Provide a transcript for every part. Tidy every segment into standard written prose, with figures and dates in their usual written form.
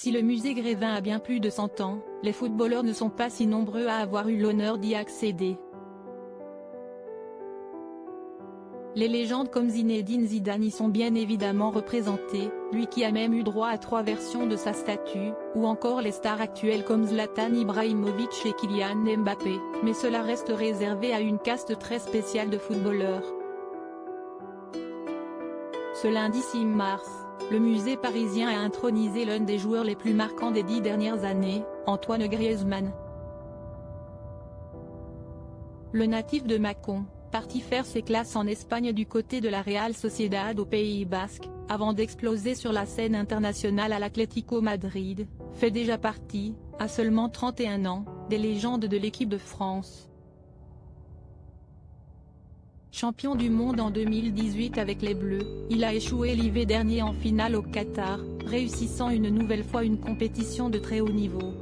Si le musée Grévin a bien plus de 100 ans, les footballeurs ne sont pas si nombreux à avoir eu l'honneur d'y accéder. Les légendes comme Zinedine Zidane y sont bien évidemment représentées, lui qui a même eu droit à 3 versions de sa statue, ou encore les stars actuelles comme Zlatan Ibrahimovic et Kylian Mbappé, mais cela reste réservé à une caste très spéciale de footballeurs. Ce lundi 6 mars, le musée parisien a intronisé l'un des joueurs les plus marquants des 10 dernières années, Antoine Griezmann. Le natif de Mâcon, parti faire ses classes en Espagne du côté de la Real Sociedad au Pays Basque, avant d'exploser sur la scène internationale à l'Atlético Madrid, fait déjà partie, à seulement 31 ans, des légendes de l'équipe de France. Champion du monde en 2018 avec les Bleus, il a échoué l'hiver dernier en finale au Qatar, réussissant une nouvelle fois une compétition de très haut niveau.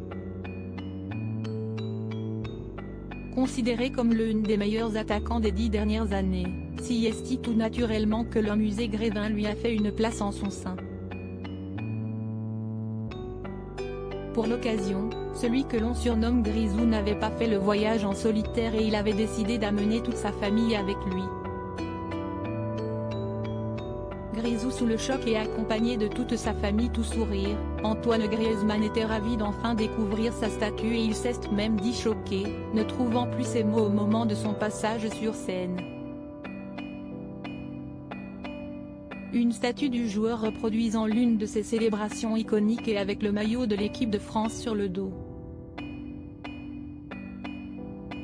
Considéré comme l'un des meilleurs attaquants des 10 dernières années, s'y est tout naturellement que le musée Grévin lui a fait une place en son sein. Pour l'occasion, celui que l'on surnomme Grisou n'avait pas fait le voyage en solitaire et il avait décidé d'amener toute sa famille avec lui. Grisou sous le choc et accompagné de toute sa famille tout sourire, Antoine Griezmann était ravi d'enfin découvrir sa statue et il s'est même dit choqué, ne trouvant plus ses mots au moment de son passage sur scène. Une statue du joueur reproduisant l'une de ses célébrations iconiques et avec le maillot de l'équipe de France sur le dos.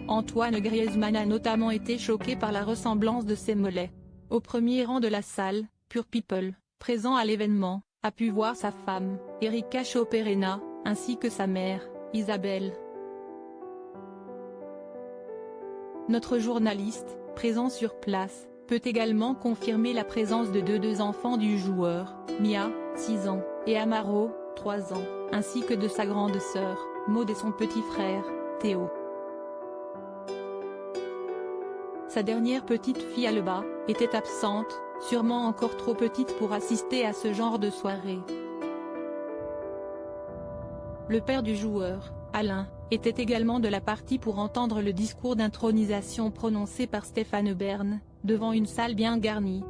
Antoine Griezmann a notamment été choqué par la ressemblance de ses mollets. Au premier rang de la salle, Pure People, présent à l'événement, a pu voir sa femme, Erika Choperena, ainsi que sa mère, Isabelle. Notre journaliste, présent sur place, peut également confirmer la présence de deux enfants du joueur, Mia, 6 ans, et Amaro, 3 ans, ainsi que de sa grande sœur, Maud et son petit frère, Théo. Sa dernière petite fille Alba, était absente, sûrement encore trop petite pour assister à ce genre de soirée. Le père du joueur, Alain, était également de la partie pour entendre le discours d'intronisation prononcé par Stéphane Bern, devant une salle bien garnie,